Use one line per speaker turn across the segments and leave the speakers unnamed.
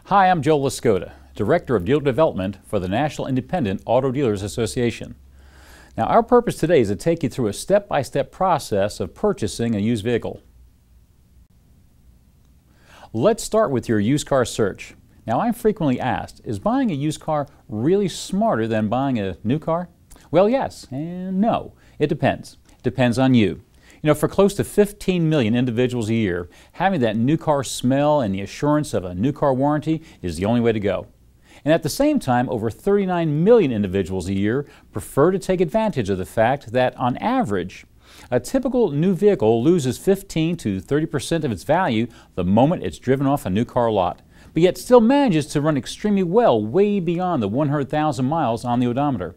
Hi, I'm Joe Lescota, Director of Dealer Development for the National Independent Auto Dealers Association. Now, our purpose today is to take you through a step-by-step process of purchasing a used vehicle. Let's start with your used car search. Now, I'm frequently asked, is buying a used car really smarter than buying a new car? Well, yes and no. It depends. It depends on you. You know, for close to 15 million individuals a year, having that new car smell and the assurance of a new car warranty is the only way to go. And at the same time, over 39 million individuals a year prefer to take advantage of the fact that, on average, a typical new vehicle loses 15 to 30% of its value the moment it's driven off a new car lot, but yet still manages to run extremely well way beyond the 100,000 miles on the odometer.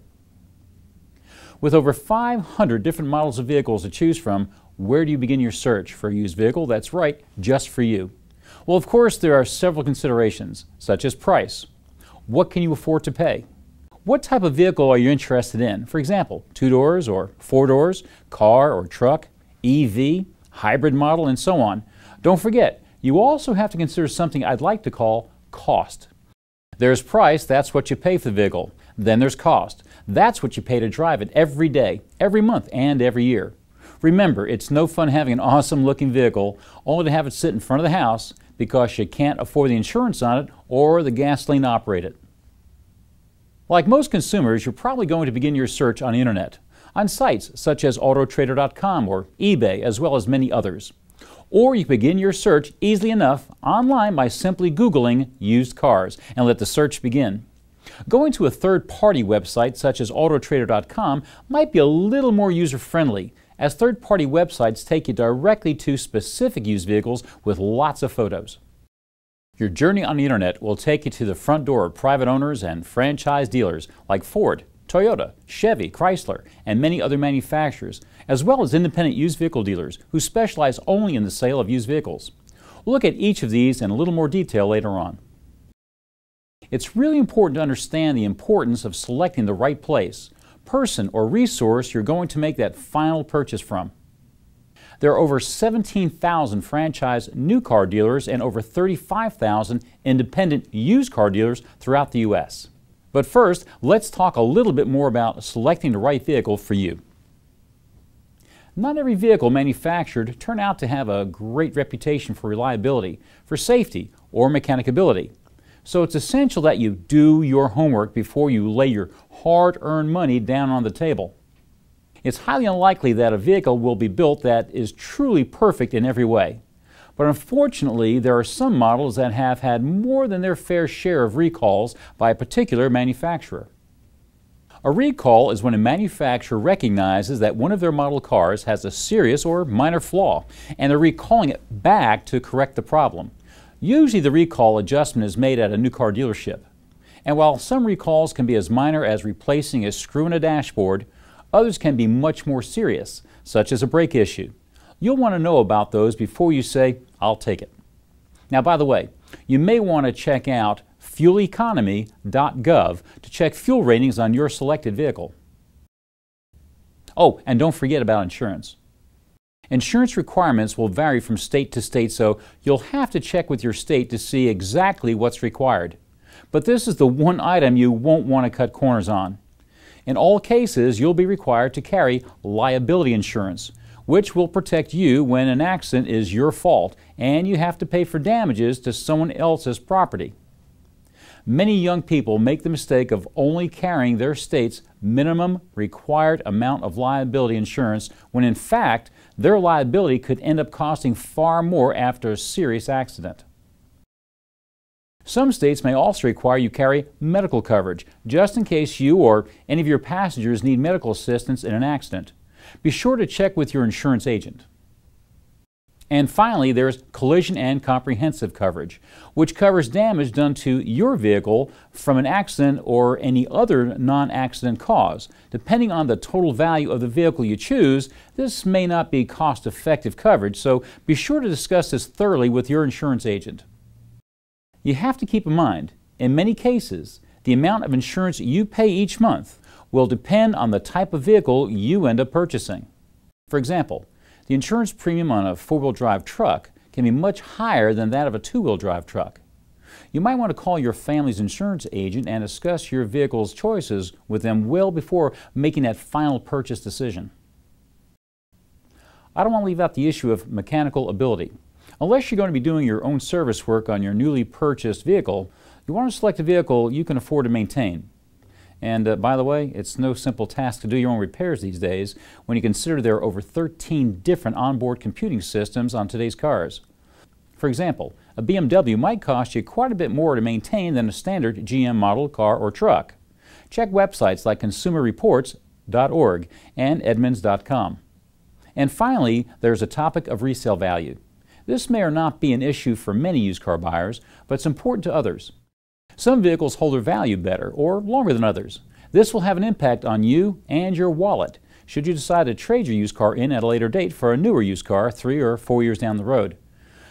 With over 500 different models of vehicles to choose from, where do you begin your search for a used vehicle that's right just for you? Well, of course, there are several considerations, such as price. What can you afford to pay? What type of vehicle are you interested in? For example, 2 doors or 4 doors, car or truck, EV, hybrid model, and so on. Don't forget, you also have to consider something I'd like to call cost. There's price, that's what you pay for the vehicle. Then there's cost. That's what you pay to drive it every day, every month, and every year. Remember, it's no fun having an awesome looking vehicle only to have it sit in front of the house because you can't afford the insurance on it or the gasoline to operate it. Like most consumers, you're probably going to begin your search on the internet, on sites such as autotrader.com or eBay, as well as many others. Or you begin your search easily enough online by simply Googling used cars and let the search begin. Going to a third-party website such as autotrader.com might be a little more user-friendly, as third-party websites take you directly to specific used vehicles with lots of photos. Your journey on the internet will take you to the front door of private owners and franchise dealers like Ford, Toyota, Chevy, Chrysler, and many other manufacturers, as well as independent used vehicle dealers who specialize only in the sale of used vehicles. We'll look at each of these in a little more detail later on. It's really important to understand the importance of selecting the right place, person, or resource you're going to make that final purchase from. There are over 17,000 franchise new car dealers and over 35,000 independent used car dealers throughout the U.S. But first, let's talk a little bit more about selecting the right vehicle for you. Not every vehicle manufactured turns out to have a great reputation for reliability, for safety, or mechanicability. So it's essential that you do your homework before you lay your hard-earned money down on the table. It's highly unlikely that a vehicle will be built that is truly perfect in every way. But unfortunately, there are some models that have had more than their fair share of recalls by a particular manufacturer. A recall is when a manufacturer recognizes that one of their model cars has a serious or minor flaw, and they're recalling it back to correct the problem. Usually the recall adjustment is made at a new car dealership. And while some recalls can be as minor as replacing a screw in a dashboard, others can be much more serious, such as a brake issue. You'll want to know about those before you say, "I'll take it." Now, by the way, you may want to check out fueleconomy.gov to check fuel ratings on your selected vehicle. Oh, and don't forget about insurance. Insurance requirements will vary from state to state, so you'll have to check with your state to see exactly what's required. But this is the one item you won't want to cut corners on. In all cases, you'll be required to carry liability insurance, which will protect you when an accident is your fault and you have to pay for damages to someone else's property. Many young people make the mistake of only carrying their state's minimum required amount of liability insurance when in fact their liability could end up costing far more after a serious accident. Some states may also require you carry medical coverage, just in case you or any of your passengers need medical assistance in an accident. Be sure to check with your insurance agent. And finally, there's collision and comprehensive coverage, which covers damage done to your vehicle from an accident or any other non-accident cause. Depending on the total value of the vehicle you choose, this may not be cost-effective coverage, so be sure to discuss this thoroughly with your insurance agent. You have to keep in mind, in many cases, the amount of insurance you pay each month will depend on the type of vehicle you end up purchasing. For example, the insurance premium on a four-wheel drive truck can be much higher than that of a two-wheel drive truck. You might want to call your family's insurance agent and discuss your vehicle's choices with them well before making that final purchase decision. I don't want to leave out the issue of mechanical ability. Unless you're going to be doing your own service work on your newly purchased vehicle, you want to select a vehicle you can afford to maintain. And by the way, it's no simple task to do your own repairs these days when you consider there are over 13 different onboard computing systems on today's cars. For example, a BMW might cost you quite a bit more to maintain than a standard GM model car or truck. Check websites like consumerreports.org and edmunds.com. And finally, there's a topic of resale value. This may or not be an issue for many used car buyers, but it's important to others. Some vehicles hold their value better or longer than others. This will have an impact on you and your wallet should you decide to trade your used car in at a later date for a newer used car 3 or 4 years down the road.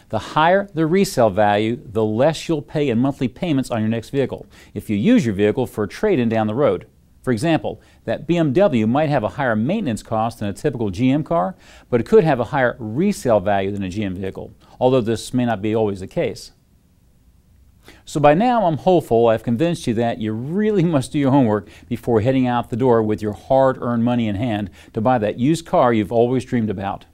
The higher the resale value, the less you'll pay in monthly payments on your next vehicle if you use your vehicle for a trade-in down the road. For example, that BMW might have a higher maintenance cost than a typical GM car, but it could have a higher resale value than a GM vehicle, although this may not be always the case. So by now I'm hopeful I've convinced you that you really must do your homework before heading out the door with your hard-earned money in hand to buy that used car you've always dreamed about.